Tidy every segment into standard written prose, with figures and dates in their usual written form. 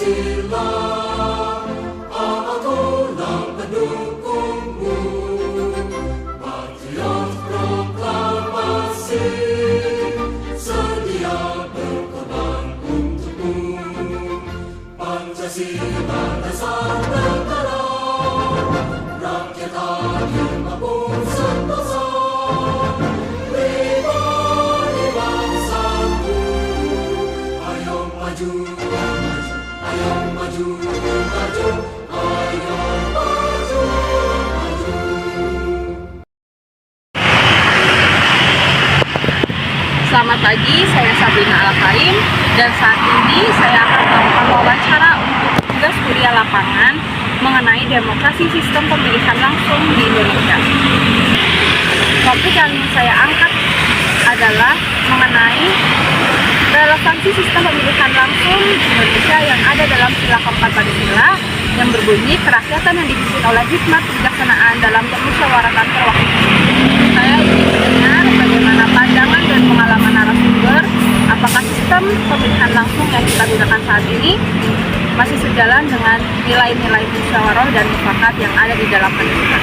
Pancasila, akulah pendukungmu, patriot proklamasi, sedia berkorban untukmu. Pancasila dasar negara, rakyat adil maupun sentosa, pribadi bangsaku, ayo maju, ayo maju, maju, ayo maju, maju. Selamat pagi, saya Sabrina Al-Karim dan saat ini saya akan melakukan wawancara untuk tugas kuliah lapangan mengenai demokrasi sistem pemilihan langsung di Indonesia. Topik yang saya angkat adalah mengenai relevansi sistem pemilihan langsung di Indonesia yang ada dalam sila keempat Pancasila yang berbunyi kerakyatan yang dipimpin oleh hikmat kebijaksanaan dalam permusyawaratan perwakilan. Saya ingin mendengar bagaimana pandangan dan pengalaman narasumber, apakah sistem pemilihan langsung yang kita gunakan saat ini masih sejalan dengan nilai-nilai musyawarah dan mufakat yang ada di dalam Pancasila.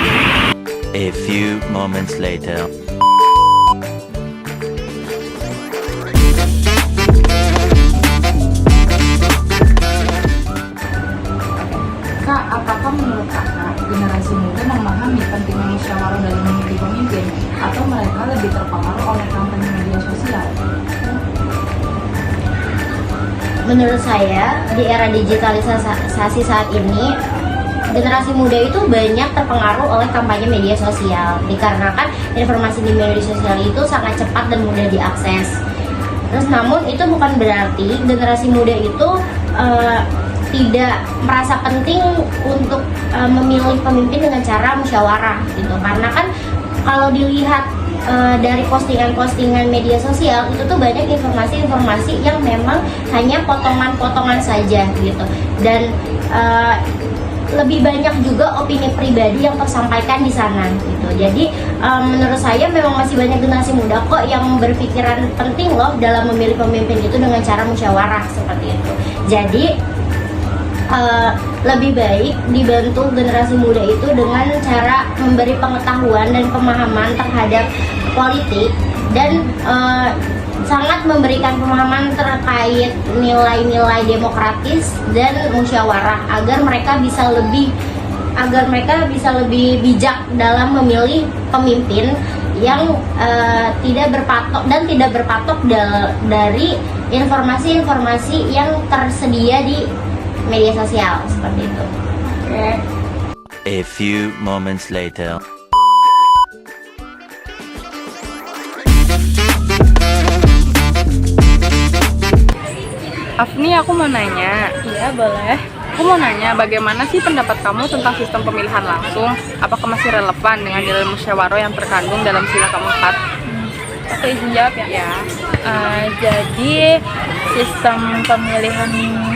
A few moments later. Kak, apakah menurut kakak generasi muda memahami pentingnya musyawarah dalam memilih pemimpin atau mereka lebih terpengaruh oleh kampanye media sosial? Menurut saya, di era digitalisasi saat ini, generasi muda itu banyak terpengaruh oleh kampanye media sosial. Dikarenakan informasi di media sosial itu sangat cepat dan mudah diakses. Terus namun itu bukan berarti generasi muda itu tidak merasa penting untuk memilih pemimpin dengan cara musyawarah gitu. Karena kan kalau dilihat dari postingan-postingan media sosial itu tuh banyak informasi-informasi yang memang hanya potongan-potongan saja gitu, dan lebih banyak juga opini pribadi yang tersampaikan di sana gitu. Jadi menurut saya memang masih banyak generasi muda kok yang berpikiran penting loh dalam memilih pemimpin itu dengan cara musyawarah seperti itu. Jadi lebih baik dibantu generasi muda itu dengan cara memberi pengetahuan dan pemahaman terhadap politik dan sangat memberikan pemahaman terkait nilai-nilai demokratis dan musyawarah agar mereka bisa lebih bijak dalam memilih pemimpin yang tidak berpatok dari informasi-informasi yang tersedia di media sosial seperti itu. A few moments later. Afni, aku mau nanya. Iya, boleh. Aku mau nanya, bagaimana sih pendapat kamu tentang sistem pemilihan langsung? Apakah masih relevan dengan nilai musyawarah yang terkandung dalam sila keempat? Aku izin jawab ya. Jadi sistem pemilihan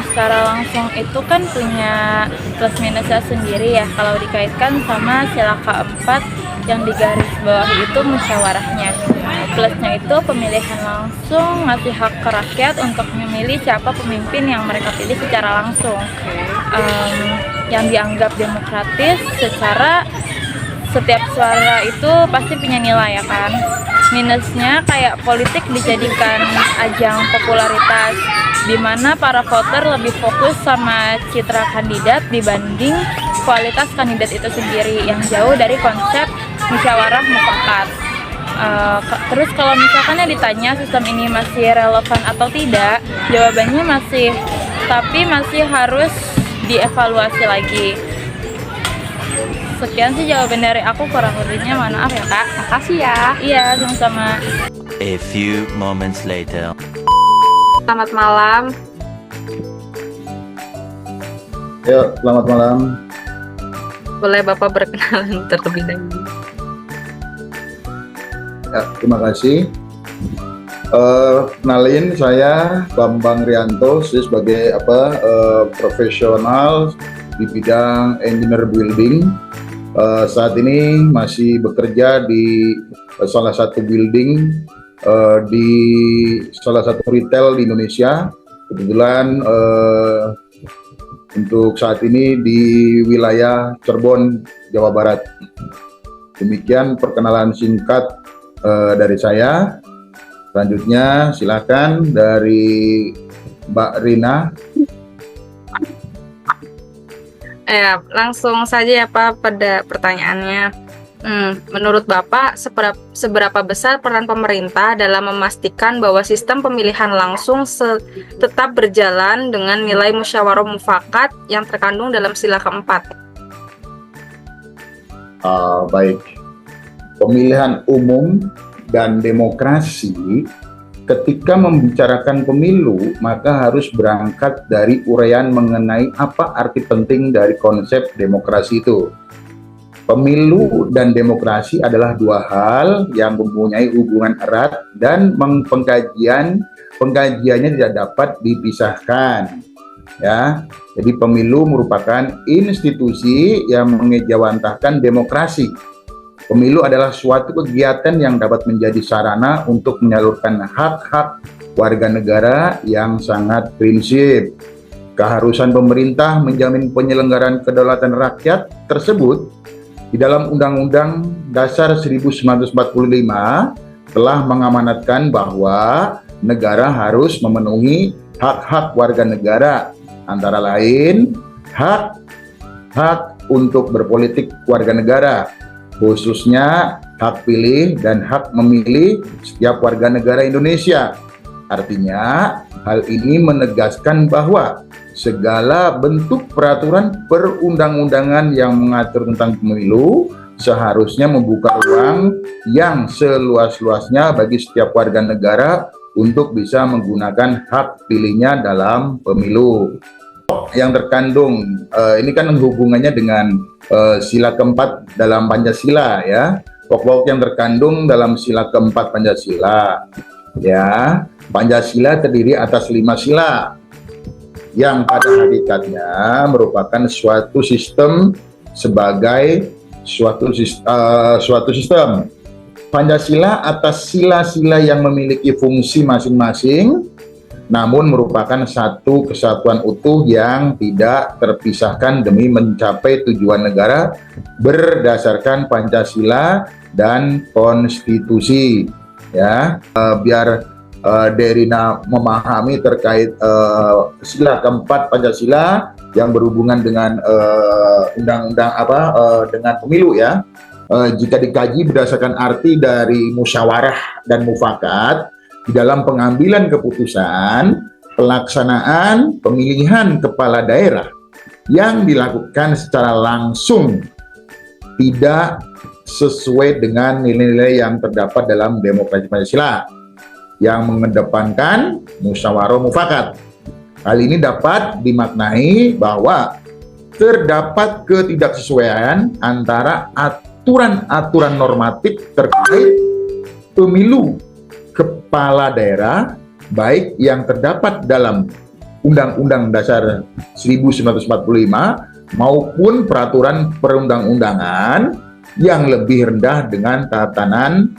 secara langsung itu kan punya plus minusnya sendiri ya. Kalau dikaitkan sama sila keempat yang di garis bawah itu musyawarahnya. Plusnya itu pemilihan langsung ngasih hak ke rakyat untuk memilih siapa pemimpin yang mereka pilih secara langsung. Yang dianggap demokratis secara setiap suara itu pasti punya nilai ya kan. Minusnya kayak politik dijadikan ajang popularitas, di mana para voter lebih fokus sama citra kandidat dibanding kualitas kandidat itu sendiri yang jauh dari konsep musyawarah mufakat. Terus kalau misalkan ditanya sistem ini masih relevan atau tidak, jawabannya masih, tapi masih harus dievaluasi lagi. Sekian sih jawaban dari aku, kurang lebihnya mohon maaf ya Kak. Makasih ya. Iya, sama-sama. A few moments later. Selamat malam. Ya, selamat malam. Boleh Bapak berkenalan terlebih dahulu? Ya, terima kasih. Kenalin, saya Bambang Rianto, saya sebagai profesional di bidang engineer building. Saat ini masih bekerja di salah satu building di salah satu retail di Indonesia. Kebetulan untuk saat ini di wilayah Cirebon, Jawa Barat. Demikian perkenalan singkat dari saya. Selanjutnya silakan dari Mbak Rina. Ya, langsung saja ya Pak pada pertanyaannya. Menurut Bapak, seberapa besar peran pemerintah dalam memastikan bahwa sistem pemilihan langsung tetap berjalan dengan nilai musyawarah mufakat yang terkandung dalam sila keempat? Baik, pemilihan umum dan demokrasi, ketika membicarakan pemilu, maka harus berangkat dari uraian mengenai apa arti penting dari konsep demokrasi itu. Pemilu dan demokrasi adalah dua hal yang mempunyai hubungan erat dan pengkajiannya tidak dapat dipisahkan. Ya, jadi pemilu merupakan institusi yang mengejawantahkan demokrasi. Pemilu adalah suatu kegiatan yang dapat menjadi sarana untuk menyalurkan hak-hak warga negara yang sangat prinsip. Keharusan pemerintah menjamin penyelenggaraan kedaulatan rakyat tersebut di dalam Undang-Undang Dasar 1945 telah mengamanatkan bahwa negara harus memenuhi hak-hak warga negara, antara lain hak untuk berpolitik warga negara, khususnya hak pilih dan hak memilih setiap warga negara Indonesia. Artinya, hal ini menegaskan bahwa segala bentuk peraturan perundang-undangan yang mengatur tentang pemilu seharusnya membuka ruang yang seluas-luasnya bagi setiap warga negara untuk bisa menggunakan hak pilihnya dalam pemilu. Yang terkandung, ini kan hubungannya dengan sila keempat dalam Pancasila ya. Pokok yang terkandung dalam sila keempat Pancasila. Ya, Pancasila terdiri atas 5 sila yang pada hakikatnya merupakan suatu sistem sebagai suatu sistem. Pancasila atas sila-sila yang memiliki fungsi masing-masing, namun merupakan satu kesatuan utuh yang tidak terpisahkan demi mencapai tujuan negara berdasarkan Pancasila dan konstitusi. Ya, biar Derina memahami terkait sila keempat Pancasila yang berhubungan dengan undang-undang dengan pemilu ya. Jika dikaji berdasarkan arti dari musyawarah dan mufakat di dalam pengambilan keputusan, pelaksanaan pemilihan kepala daerah yang dilakukan secara langsung tidak sesuai dengan nilai-nilai yang terdapat dalam demokrasi Pancasila yang mengedepankan musyawarah mufakat. Hal ini dapat dimaknai bahwa terdapat ketidaksesuaian antara aturan-aturan normatif terkait pemilu kepala daerah baik yang terdapat dalam Undang-Undang Dasar 1945 maupun peraturan perundang-undangan yang lebih rendah dengan tatanan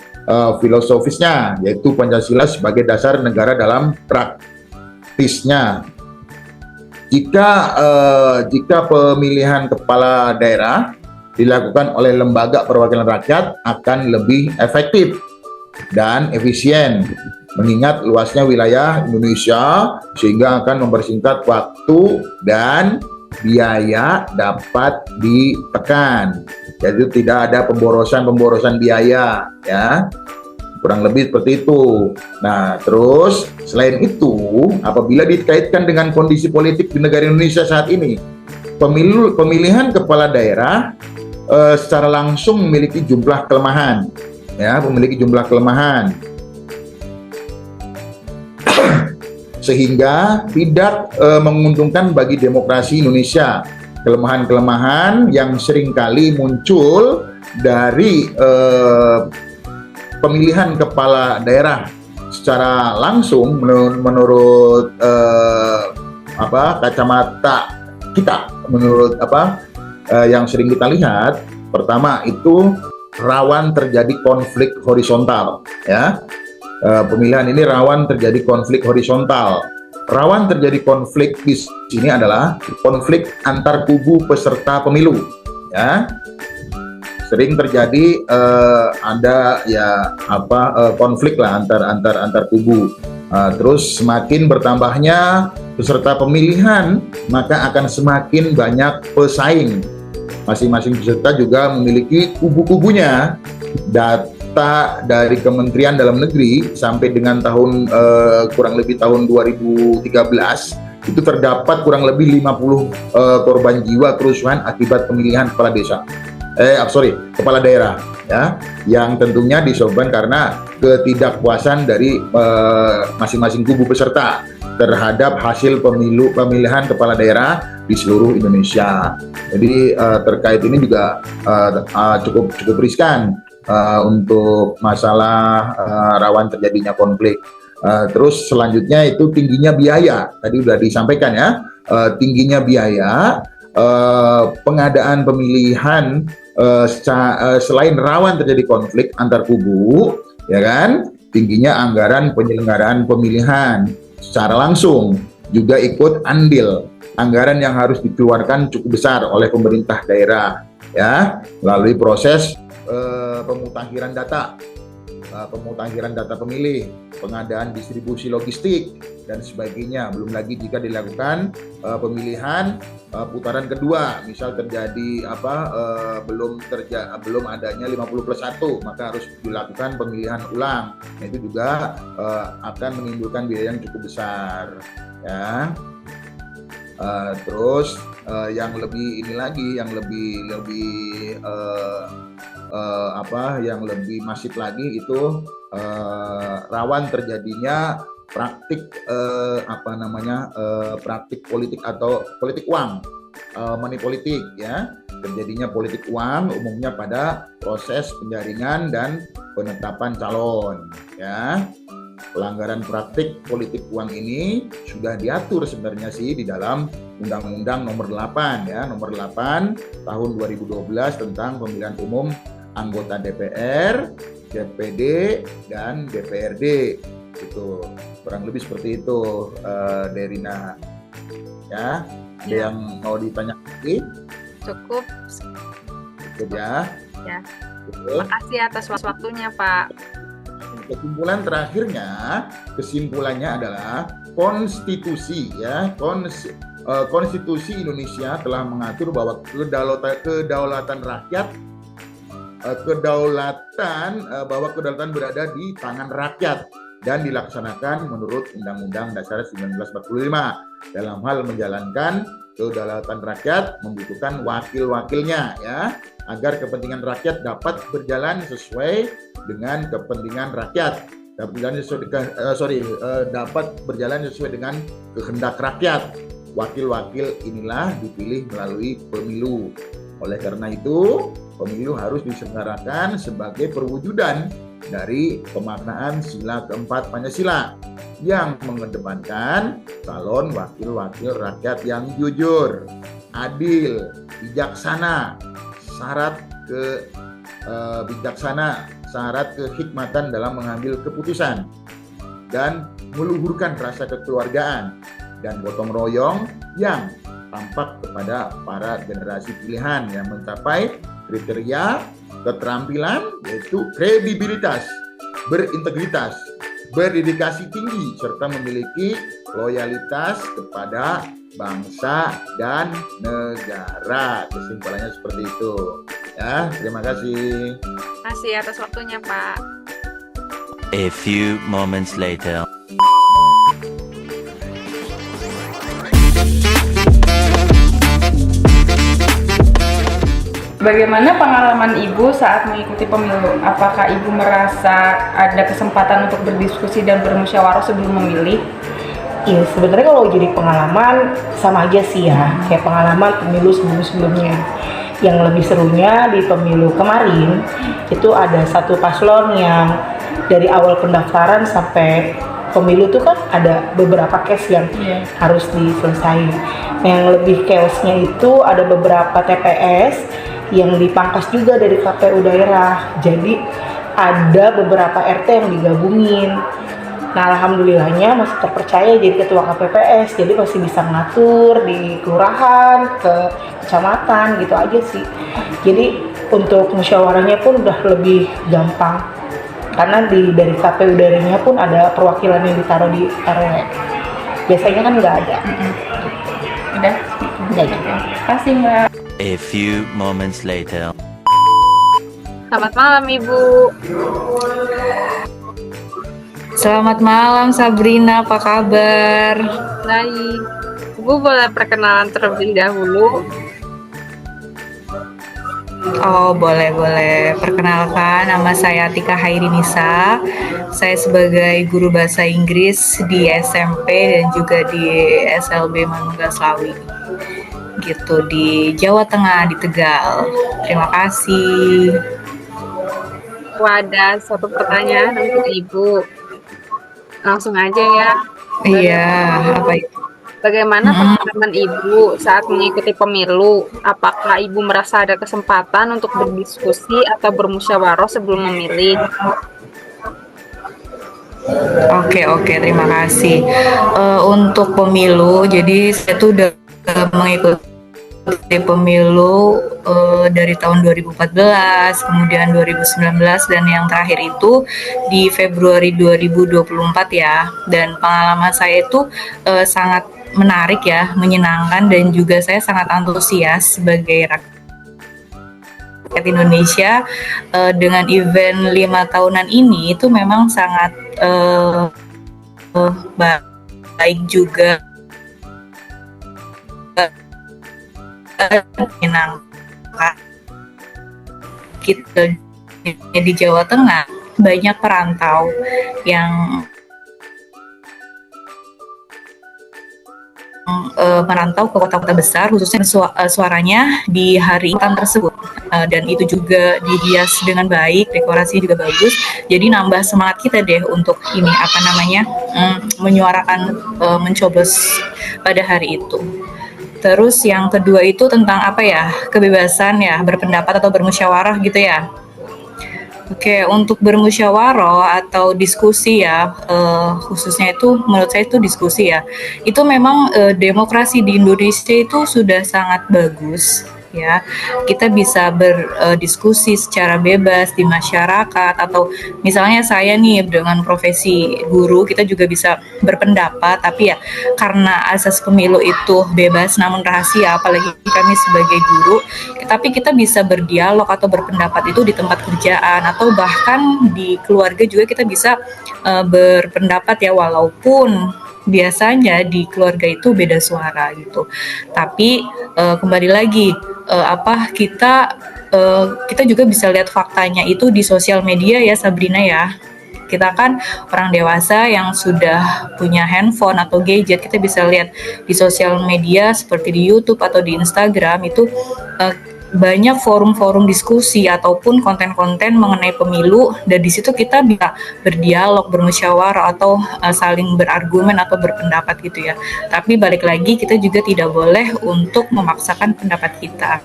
filosofisnya, yaitu Pancasila sebagai dasar negara dalam praktisnya. Jika pemilihan kepala daerah dilakukan oleh lembaga perwakilan rakyat akan lebih efektif dan efisien, mengingat luasnya wilayah Indonesia sehingga akan mempersingkat waktu dan biaya dapat ditekan. Jadi tidak ada pemborosan biaya ya, kurang lebih seperti itu. Nah terus selain itu, apabila dikaitkan dengan kondisi politik di negara Indonesia saat ini, pemilihan kepala daerah secara langsung memiliki jumlah kelemahan ya, sehingga tidak menguntungkan bagi demokrasi Indonesia. Kelemahan-kelemahan yang seringkali muncul dari pemilihan kepala daerah secara langsung menurut kacamata kita, menurut yang sering kita lihat. Pertama itu rawan terjadi konflik horizontal ya. Pemilihan ini rawan terjadi konflik horizontal rawan terjadi konflik di sini adalah konflik antar kubu peserta pemilu, ya. Sering terjadi ada ya konflik lah antar kubu. Terus semakin bertambahnya peserta pemilihan, maka akan semakin banyak pesaing. Masing-masing peserta juga memiliki kubu-kubunya. Data dari Kementerian Dalam Negeri sampai dengan kurang lebih tahun 2013 itu terdapat kurang lebih 50 korban jiwa kerusuhan akibat pemilihan kepala daerah, ya, yang tentunya disebabkan karena ketidakpuasan dari masing-masing kubu peserta terhadap hasil pemilihan kepala daerah di seluruh Indonesia. Jadi terkait ini juga cukup riskan untuk masalah rawan terjadinya konflik. Terus selanjutnya itu tingginya biaya. Tadi sudah disampaikan ya, tingginya biaya pengadaan pemilihan selain rawan terjadi konflik antar kubu, ya kan? Tingginya anggaran penyelenggaraan pemilihan secara langsung juga ikut andil. Anggaran yang harus dikeluarkan cukup besar oleh pemerintah daerah, ya, melalui proses pemutahiran data pemilih, pengadaan distribusi logistik dan sebagainya. Belum lagi jika dilakukan pemilihan putaran kedua, misal terjadi belum adanya 50+1, maka harus dilakukan pemilihan ulang. Nah, itu juga akan menimbulkan biaya yang cukup besar, ya. Terus yang lebih masif lagi itu rawan terjadinya praktik praktik politik atau politik uang, money politik, ya. Terjadinya politik uang umumnya pada proses penjaringan dan penetapan calon, ya. Pelanggaran praktik politik uang ini sudah diatur sebenarnya sih di dalam Undang-Undang Nomor 8 ya, Nomor 8 tahun 2012 tentang pemilihan umum anggota DPR, DPD dan DPRD. Itu kurang lebih seperti itu, Derina. Ya, ada yang mau ditanya lagi? Cukup Ya. ya. Terima kasih atas waktunya, Pak. Kesimpulannya adalah konstitusi, ya, konstitusi Indonesia telah mengatur bahwa kedaulatan rakyat, bahwa kedaulatan berada di tangan rakyat dan dilaksanakan menurut Undang-Undang Dasar 1945. Dalam hal menjalankan kedaulatan rakyat membutuhkan wakil-wakilnya, ya, agar kepentingan rakyat dapat berjalan sesuai dengan kepentingan rakyat, dapat berjalan sesuai dengan kehendak rakyat. Wakil-wakil inilah dipilih melalui pemilu. Oleh karena itu, pemilu harus diselenggarakan sebagai perwujudan dari pemaknaan sila keempat Pancasila yang mengedepankan calon wakil-wakil rakyat yang jujur, adil, bijaksana, syarat kehikmatan dalam mengambil keputusan, dan meluhurkan rasa kekeluargaan dan gotong royong yang tampak kepada para generasi pilihan yang mencapai kriteria keterampilan, yaitu kredibilitas, berintegritas, berdedikasi tinggi, serta memiliki loyalitas kepada bangsa dan negara. Kesimpulannya seperti itu. Ya, terima kasih. Terima kasih atas waktunya, Pak. A few moments later. Bagaimana pengalaman Ibu saat mengikuti pemilu? Apakah Ibu merasa ada kesempatan untuk berdiskusi dan bermusyawarah sebelum memilih? Iya, sebenarnya kalau jadi pengalaman sama aja sih ya, kayak pengalaman pemilu sebelum-sebelumnya. Yang lebih serunya di pemilu kemarin itu ada satu paslon yang dari awal pendaftaran sampai pemilu tuh kan ada beberapa case yang harus diselesaikan. Yang lebih chaosnya itu ada beberapa TPS yang dipangkas juga dari KPU daerah. Jadi ada beberapa RT yang digabungin. Nah, alhamdulillahnya masih terpercaya jadi ketua KPPS, jadi masih bisa ngatur di kelurahan, ke kecamatan gitu aja sih. Jadi untuk musyawarahnya pun udah lebih gampang karena dari KPU daerahnya pun ada perwakilan yang ditaruh di RW. Biasanya kan nggak ada. Udah gitu. kasih Mbak. A few moments later. Selamat malam Ibu. Selamat malam Sabrina, apa kabar? Baik. Ibu boleh perkenalan terlebih dahulu? Oh boleh. Perkenalkan, nama saya Tika Hairinisa. Saya sebagai guru bahasa Inggris di SMP dan juga di SLB Manunggal Slawi. Gitu, di Jawa Tengah, di Tegal. Terima kasih. Ada satu pertanyaan untuk Ibu. Langsung aja ya. Iya, apa itu? Bagaimana pengalaman Ibu saat mengikuti pemilu? Apakah Ibu merasa ada kesempatan untuk berdiskusi atau bermusyawarah sebelum memilih? Oke, terima kasih. Untuk pemilu, jadi saya tuh udah mengikuti pemilu dari tahun 2014, kemudian 2019, dan yang terakhir itu di Februari 2024 ya. Dan pengalaman saya itu sangat menarik ya, menyenangkan, dan juga saya sangat antusias sebagai rakyat Indonesia dengan event 5 tahunan ini. Itu memang sangat baik juga, menyenangkan. Kita di Jawa Tengah banyak perantau yang merantau ke kota-kota besar, khususnya suaranya di hari intan tersebut, dan itu juga dihias dengan baik, dekorasi juga bagus, jadi nambah semangat kita deh untuk ini menyuarakan mencoblos pada hari itu. Terus yang kedua itu tentang kebebasan ya, berpendapat atau bermusyawarah gitu ya. Oke, untuk bermusyawarah atau diskusi ya, khususnya itu menurut saya itu diskusi ya. Itu memang demokrasi di Indonesia itu sudah sangat bagus ya. Kita bisa berdiskusi secara bebas di masyarakat, atau misalnya saya nih dengan profesi guru, kita juga bisa berpendapat, tapi ya karena asas pemilu itu bebas namun rahasia, apalagi kami sebagai guru, tapi kita bisa berdialog atau berpendapat itu di tempat kerjaan atau bahkan di keluarga juga kita bisa berpendapat ya, walaupun biasanya di keluarga itu beda suara gitu. Tapi kembali lagi kita juga bisa lihat faktanya itu di sosial media ya Sabrina ya. Kita kan orang dewasa yang sudah punya handphone atau gadget, kita bisa lihat di sosial media seperti di YouTube atau di Instagram itu banyak forum-forum diskusi ataupun konten-konten mengenai pemilu, dan di situ kita bisa berdialog, bermusyawarah atau saling berargumen atau berpendapat gitu ya. Tapi balik lagi, kita juga tidak boleh untuk memaksakan pendapat kita,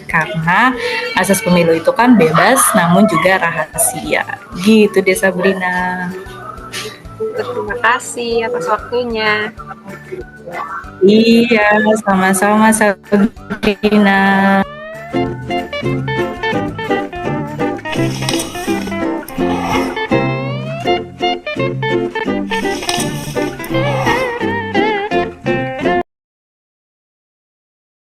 karena asas pemilu itu kan bebas namun juga rahasia. Gitu deh Sabrina. Terima kasih atas waktunya. Iya, sama-sama Sabrina.